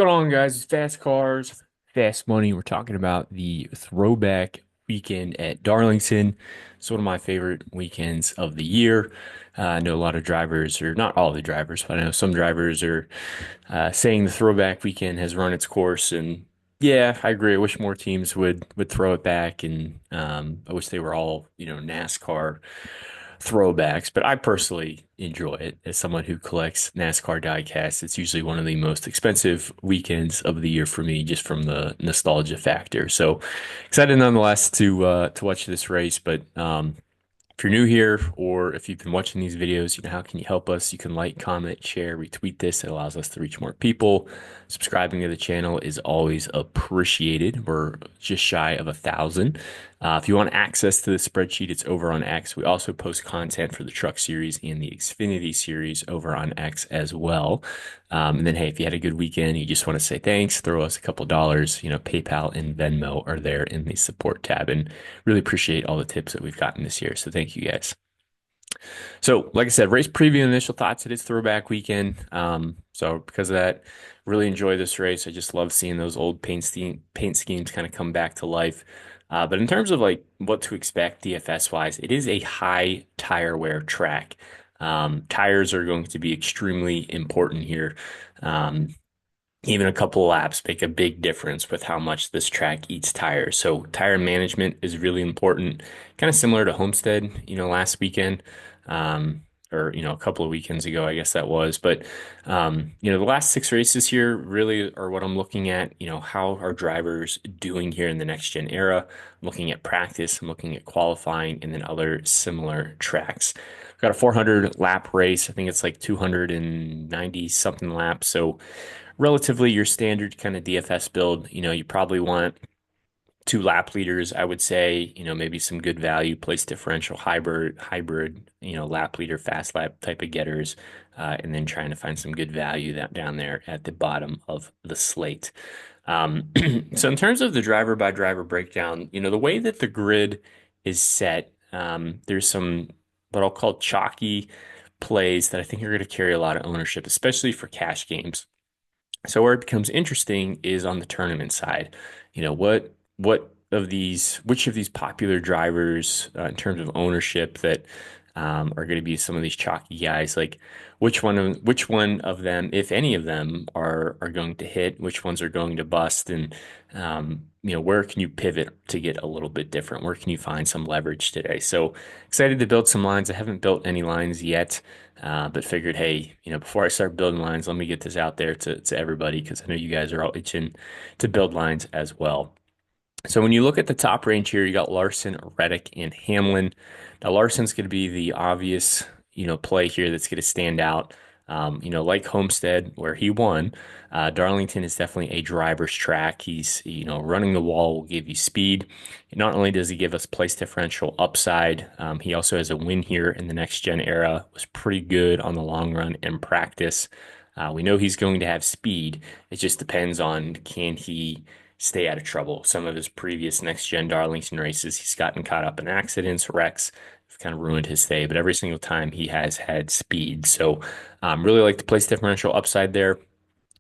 Going on, guys? Fast cars, fast money. We're talking about the throwback weekend at Darlington. It's one of my favorite weekends of the year. I know a lot of drivers, or not all the drivers, but I know some drivers are saying the throwback weekend has run its course. And yeah, I agree. I wish more teams would throw it back, and I wish they were all, NASCAR throwbacks, but I personally enjoy it as someone who collects NASCAR diecasts. It's usually one of the most expensive weekends of the year for me, just from the nostalgia factor. So excited nonetheless to watch this race. But if you're new here or if you've been watching these videos, how can you help us? You can like, comment, share, retweet this. It allows us to reach more people. Subscribing to the channel is always appreciated. We're just shy of 1,000. If you want access to the spreadsheet, it's over on X. We also post content for the Truck Series and the Xfinity Series over on X as well. And then, hey, if you had a good weekend, you just want to say thanks, throw us a couple dollars. PayPal and Venmo are there in the support tab. And really appreciate all the tips that we've gotten this year. So thank you guys. So, like I said, race preview and initial thoughts. It is throwback weekend. So because of that, really enjoy this race. I just love seeing those old paint schemes kind of come back to life. But in terms of like what to expect DFS wise, it is a high tire wear track. Tires are going to be extremely important here. Even a couple of laps make a big difference with how much this track eats tires. So tire management is really important, kind of similar to Homestead, last weekend, or, a couple of weekends ago, I guess that was. But, the last six races here really are what I'm looking at. How are drivers doing here in the next gen era? I'm looking at practice, I'm looking at qualifying, and then other similar tracks. We've got a 400 lap race. I think it's like 290 something laps. So relatively your standard kind of DFS build. You probably want two lap leaders, I would say, maybe some good value, place differential hybrid, lap leader, fast lap type of getters, and then trying to find some good value that down there at the bottom of the slate. Um, so in terms of the driver by driver breakdown, the way that the grid is set, there's some what I'll call chalky plays that I think are going to carry a lot of ownership, especially for cash games. So where it becomes interesting is on the tournament side. Which of these popular drivers in terms of ownership that are going to be some of these chalky guys? Like which one of them, if any of them, are going to hit? Which ones are going to bust? And where can you pivot to get a little bit different? Where can you find some leverage today? So excited to build some lines. I haven't built any lines yet. But figured, hey, before I start building lines, let me get this out there to everybody because I know you guys are all itching to build lines as well. So when you look at the top range here, you got Larson, Reddick, and Hamlin. Now Larson's going to be the obvious, play here that's going to stand out. Like Homestead, where he won, Darlington is definitely a driver's track. He's, running the wall will give you speed. And not only does he give us place differential upside, he also has a win here in the next gen era. Was pretty good on the long run and practice. We know he's going to have speed. It just depends on can he stay out of trouble. Some of his previous next gen Darlington races, he's gotten caught up in accidents, wrecks, have kind of ruined his day. But every single time he has had speed. So really like the place differential upside there.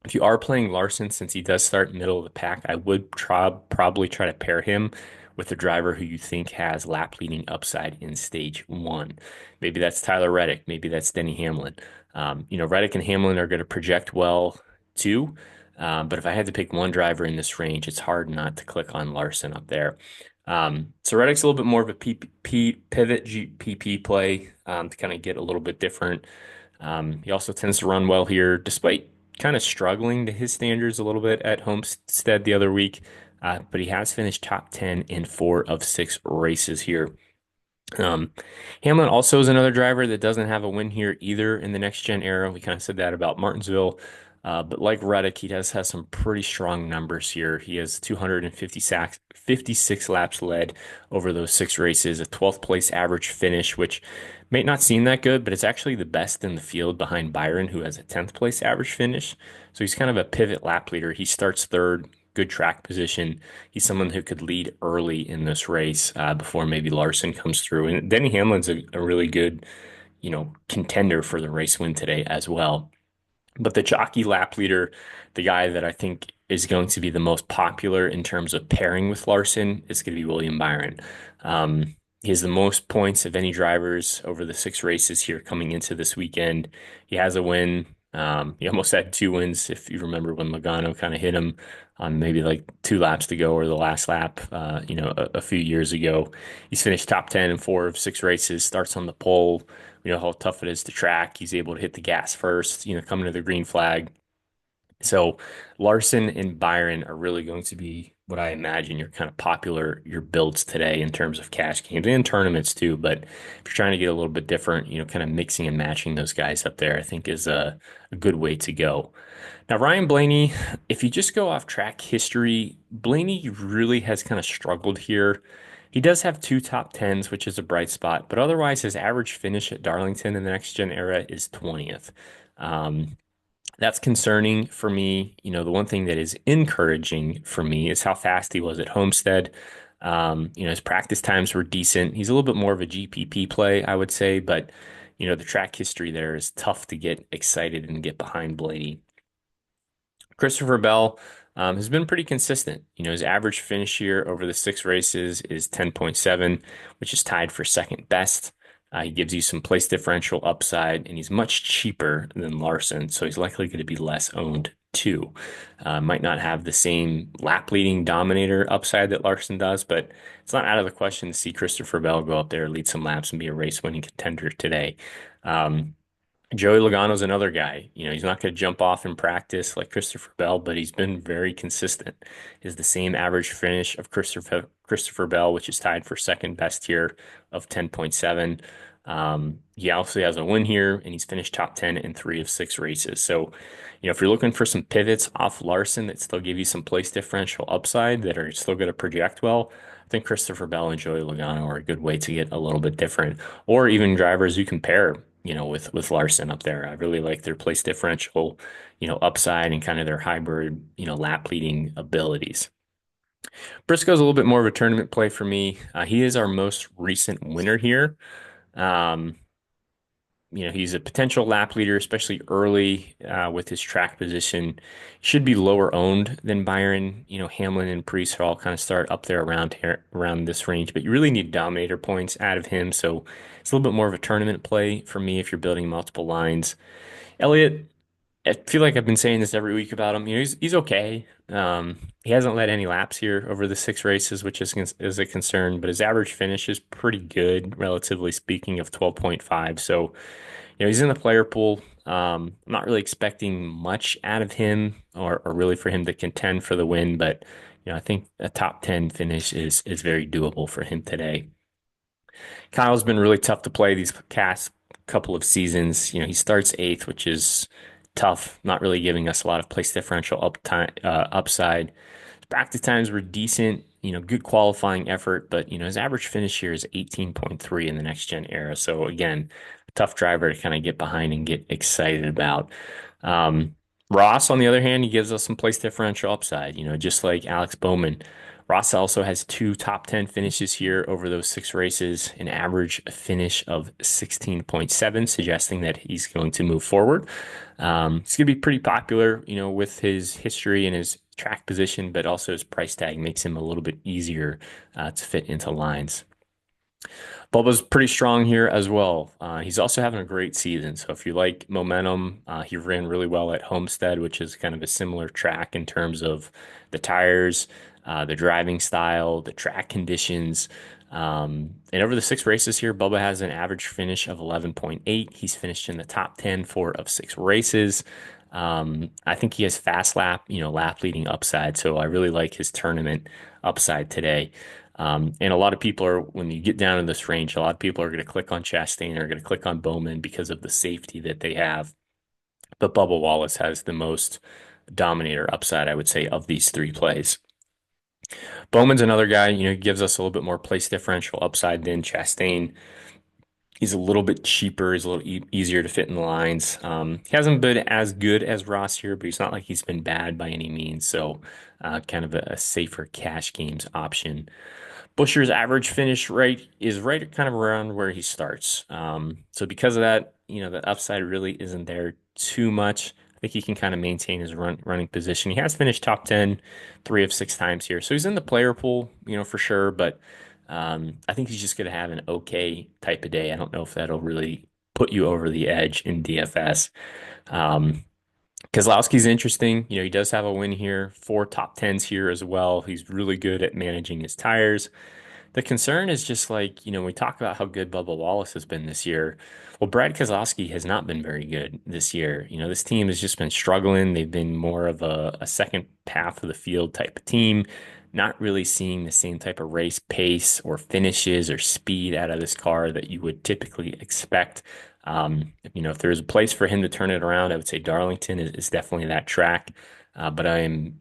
If you are playing Larson, since he does start middle of the pack, I would probably try to pair him with a driver who you think has lap leading upside in stage one. Maybe that's Tyler Reddick. Maybe that's Denny Hamlin. Reddick and Hamlin are going to project well too. But if I had to pick one driver in this range, it's hard not to click on Larson up there. So Reddick's a little bit more of a pivot GPP play to kind of get a little bit different. He also tends to run well here, despite kind of struggling to his standards a little bit at Homestead the other week. But he has finished top 10 in 4 of 6 races here. Hamlin also is another driver that doesn't have a win here either in the next gen era. We kind of said that about Martinsville. But like Reddick, he does have some pretty strong numbers here. He has 256 laps led over those 6 races, a 12th place average finish, which may not seem that good, but it's actually the best in the field behind Byron, who has a 10th place average finish. So he's kind of a pivot lap leader. He starts third, good track position. He's someone who could lead early in this race before maybe Larson comes through. And Denny Hamlin's a really good, contender for the race win today as well. But the jockey lap leader, the guy that I think is going to be the most popular in terms of pairing with Larson, is going to be William Byron. He has the most points of any drivers over the six races here coming into this weekend. He has a win. He almost had two wins if you remember when Logano kind of hit him on maybe like two laps to go or the last lap, a few years ago. He's finished top 10 in four of six races, starts on the pole. We know how tough it is to track. He's able to hit the gas first, coming to the green flag. So Larson and Byron are really going to be what I imagine your kind of popular your builds today in terms of cash games and tournaments too. But if you're trying to get a little bit different, kind of mixing and matching those guys up there, I think is a good way to go. Now, Ryan Blaney, if you just go off track history, Blaney really has kind of struggled here. He does have two top tens, which is a bright spot, but otherwise his average finish at Darlington in the next gen era is 20th. Um, that's concerning for me. The one thing that is encouraging for me is how fast he was at Homestead. His practice times were decent. He's a little bit more of a GPP play, I would say, but the track history there is tough to get excited and get behind Blaney. Christopher Bell has been pretty consistent. His average finish here over the six races is 10.7, which is tied for second best. He gives you some place differential upside, and he's much cheaper than Larson, so he's likely going to be less owned too. Might not have the same lap leading dominator upside that Larson does, but it's not out of the question to see Christopher Bell go up there, lead some laps, and be a race winning contender today. Um, Joey Logano's another guy. He's not going to jump off in practice like Christopher Bell, but he's been very consistent. Is the same average finish of Christopher Bell, which is tied for second best here of 10.7. He also has a win here, and he's finished top 10 in three of six races. So, if you're looking for some pivots off Larson that still give you some place differential upside that are still going to project well, I think Christopher Bell and Joey Logano are a good way to get a little bit different, or even drivers you can pair with Larson up there. I really like their place differential, upside and kind of their hybrid, lap leading abilities. Briscoe's a little bit more of a tournament play for me. He is our most recent winner here. Um, he's a potential lap leader, especially early with his track position. Should be lower owned than Byron. Hamlin and Priest are all kind of start up there around here, around this range, but you really need dominator points out of him. So it's a little bit more of a tournament play for me if you're building multiple lines. Elliott, I feel like I've been saying this every week about him. He's okay. He hasn't led any laps here over the six races, which is a concern, but his average finish is pretty good, relatively speaking, of 12.5. So, he's in the player pool. I'm not really expecting much out of him or really for him to contend for the win, but I think a top 10 finish is very doable for him today. Kyle's been really tough to play these past couple of seasons. He starts eighth, which is tough, not really giving us a lot of place differential upside. His practice times were decent, good qualifying effort, but his average finish here is 18.3 in the next gen era. So again, a tough driver to kind of get behind and get excited about. Um, Ross, on the other hand, he gives us some place differential upside, just like Alex Bowman. Ross also has two top 10 finishes here over those six races, an average finish of 16.7, suggesting that he's going to move forward. It's going to be pretty popular, with his history and his track position, but also his price tag makes him a little bit easier to fit into lines. Bubba's pretty strong here as well. He's also having a great season. So if you like momentum, he ran really well at Homestead, which is kind of a similar track in terms of the tires, the driving style, the track conditions. And over the six races here, Bubba has an average finish of 11.8. He's finished in the top 10 four of six races. I think he has fast lap, lap leading upside. So I really like his tournament upside today. And a lot of people are, when you get down in this range, a lot of people are going to click on Chastain or going to click on Bowman because of the safety that they have. But Bubba Wallace has the most dominator upside, I would say, of these three plays. Bowman's another guy, he gives us a little bit more place differential upside than Chastain. He's a little bit cheaper. He's a little easier to fit in the lines. He hasn't been as good as Ross here, but he's not like he's been bad by any means. So, kind of a safer cash games option. Buscher's average finish rate is right kind of around where he starts. So because of that, the upside really isn't there too much. I think he can kind of maintain his running position. He has finished top 10 3 of 6 times here. So he's in the player pool, for sure, but I think he's just going to have an okay type of day. I don't know if that'll really put you over the edge in DFS. Um, Kozlowski's interesting. He does have a win here, 4 top 10s here as well. He's really good at managing his tires. The concern is just like, we talk about how good Bubba Wallace has been this year. Well, Brad Keselowski has not been very good this year. This team has just been struggling. They've been more of a second half of the field type of team, not really seeing the same type of race pace or finishes or speed out of this car that you would typically expect. If there's a place for him to turn it around, I would say Darlington is definitely that track. But I am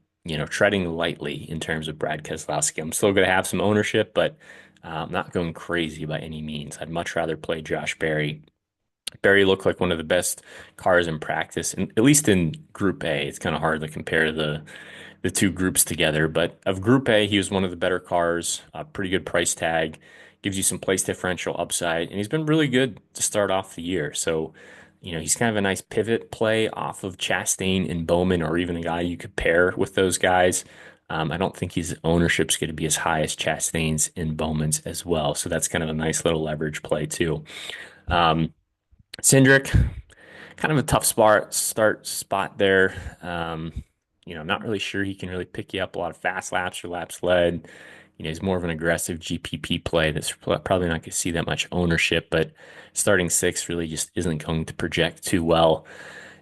treading lightly in terms of Brad Keselowski. I'm still going to have some ownership, but I'm not going crazy by any means. I'd much rather play Josh Berry. Berry looked like one of the best cars in practice, and at least in Group A. It's kind of hard to compare the two groups together. But of Group A, he was one of the better cars, a pretty good price tag, gives you some place differential upside, and he's been really good to start off the year. So, he's kind of a nice pivot play off of Chastain and Bowman, or even a guy you could pair with those guys. I don't think his ownership's going to be as high as Chastain's and Bowman's as well. So that's kind of a nice little leverage play too. Um, Cindric, kind of a tough start spot there. Not really sure he can really pick you up a lot of fast laps or laps led. He's more of an aggressive GPP play that's probably not going to see that much ownership, but starting six really just isn't going to project too well.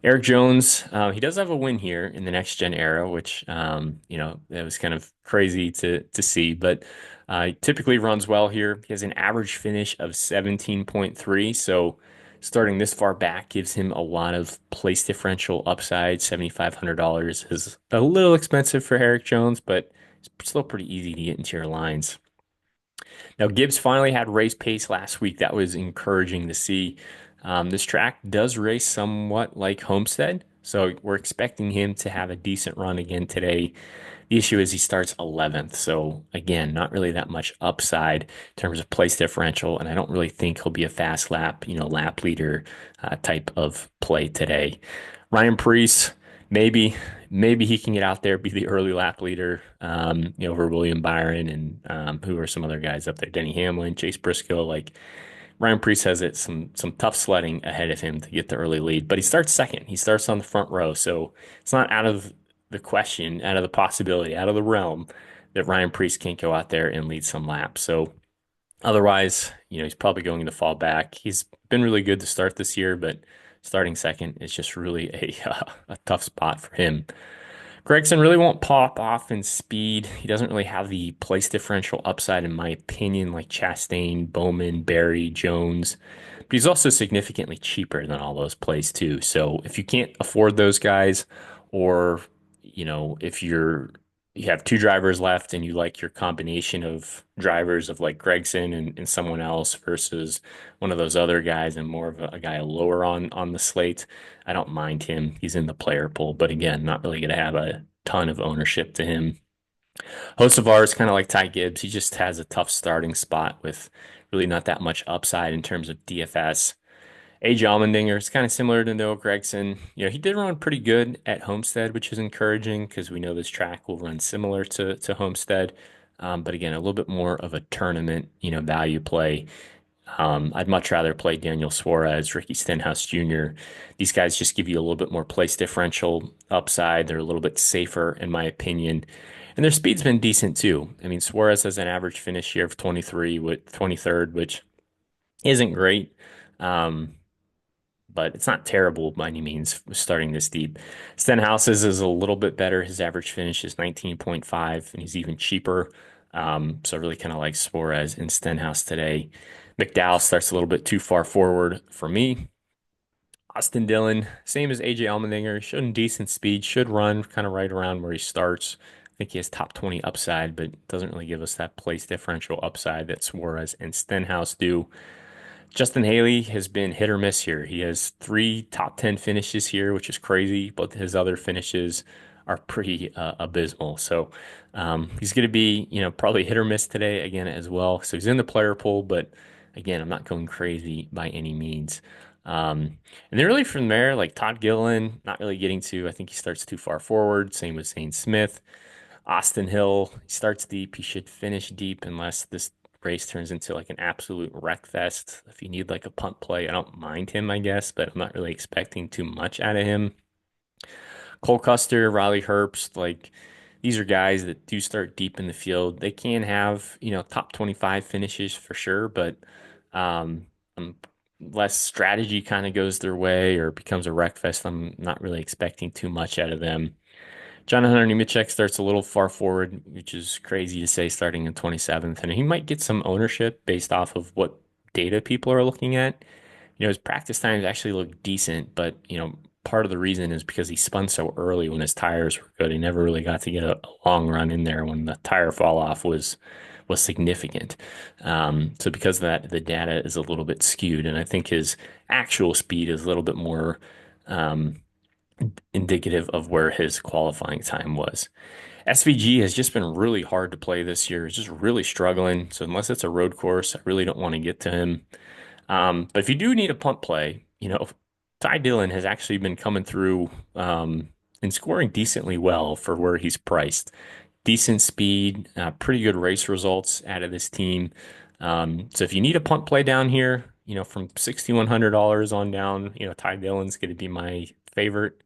Eric Jones, he does have a win here in the next gen era, which that was kind of crazy to see, but he typically runs well here. He has an average finish of 17.3, so starting this far back gives him a lot of place differential upside. $7,500 is a little expensive for Eric Jones, but it's still pretty easy to get into your lines. Now, Gibbs finally had race pace last week. That was encouraging to see. This track does race somewhat like Homestead, so we're expecting him to have a decent run again today. The issue is he starts 11th, so again, not really that much upside in terms of place differential, and I don't really think he'll be a fast lap leader type of play today. Ryan Preece, maybe he can get out there, be the early lap leader, over William Byron and who are some other guys up there, Denny Hamlin, Chase Briscoe. Like Ryan Preece has some tough sledding ahead of him to get the early lead, but he starts second. He starts on the front row, so it's not out of the question, out of the possibility, out of the realm that Ryan Preece can't go out there and lead some laps. So otherwise, he's probably going to fall back. He's been really good to start this year, but starting second is just really a tough spot for him. Gregson really won't pop off in speed. He doesn't really have the place differential upside, in my opinion, like Chastain, Bowman, Berry, Jones. But he's also significantly cheaper than all those plays too. So if you can't afford those guys, or if you have two drivers left and you like your combination of drivers of like Gregson and someone else versus one of those other guys and more of a guy lower on the slate, I don't mind him. He's in the player pool, but again, not really going to have a ton of ownership to him. Hocevar is kind of like Ty Gibbs. He just has a tough starting spot with really not that much upside in terms of DFS. AJ Allmendinger is kind of similar to Noah Gregson. He did run pretty good at Homestead, which is encouraging because we know this track will run similar to Homestead. But again, a little bit more of a tournament, value play. I'd much rather play Daniel Suarez, Ricky Stenhouse Jr. These guys just give you a little bit more place differential upside. They're a little bit safer, in my opinion. And their speed's been decent too. I mean, Suarez has an average finish here of 23 with 23rd, which isn't great. But it's not terrible by any means starting this deep. Stenhouse's is a little bit better. His average finish is 19.5, and he's even cheaper. So I really kind of like Suarez and Stenhouse today. McDowell starts a little bit too far forward for me. Austin Dillon, same as AJ Allmendinger, showing decent speed, should run kind of right around where he starts. I think he has top 20 upside, but doesn't really give us that place differential upside that Suarez and Stenhouse do. Justin Haley has been hit or miss here. He has 3 top 10 finishes here, which is crazy, but his other finishes are pretty abysmal. So he's going to be, probably hit or miss today again as well. So he's in the player pool, but again, I'm not going crazy by any means. And then really from there, like Todd Gillen, not really getting to, I think he starts too far forward. Same with Zane Smith. Austin Hill, he starts deep. He should finish deep unless this race turns into like an absolute wreck fest. If you need like a punt play, I don't mind him, I guess, but I'm not really expecting too much out of him. Cole Custer, Riley Herbst, like these are guys that do start deep in the field. They can have, top 25 finishes for sure, but um, unless strategy kind of goes their way or becomes a wreck fest, I'm not really expecting too much out of them. John Hunter Nemechek starts a little far forward, which is crazy to say starting in 27th, and he might get some ownership based off of what data people are looking at. His practice times actually look decent, but part of the reason is because he spun so early when his tires were good. He never really got to get a long run in there when the tire fall off was significant. So because of that, the data is a little bit skewed, and I think his actual speed is a little bit more um, indicative of where his qualifying time was. SVG has just been really hard to play this year. He's just really struggling. So unless it's a road course, I really don't want to get to him. But if you do need a punt play, Ty Dillon has actually been coming through and scoring decently well for where he's priced. Decent speed, pretty good race results out of this team. So if you need a punt play down here, from $6,100 on down, Ty Dillon's going to be my favorite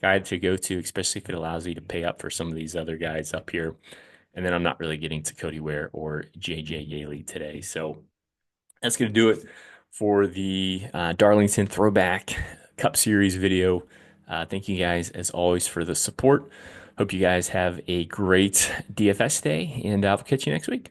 guy to go to, especially if it allows you to pay up for some of these other guys up here. And then I'm not really getting to Cody Ware or JJ Yaley today. So that's going to do it for the Darlington Throwback Cup Series video. Thank you guys, as always, for the support. Hope you guys have a great DFS day, and I'll catch you next week.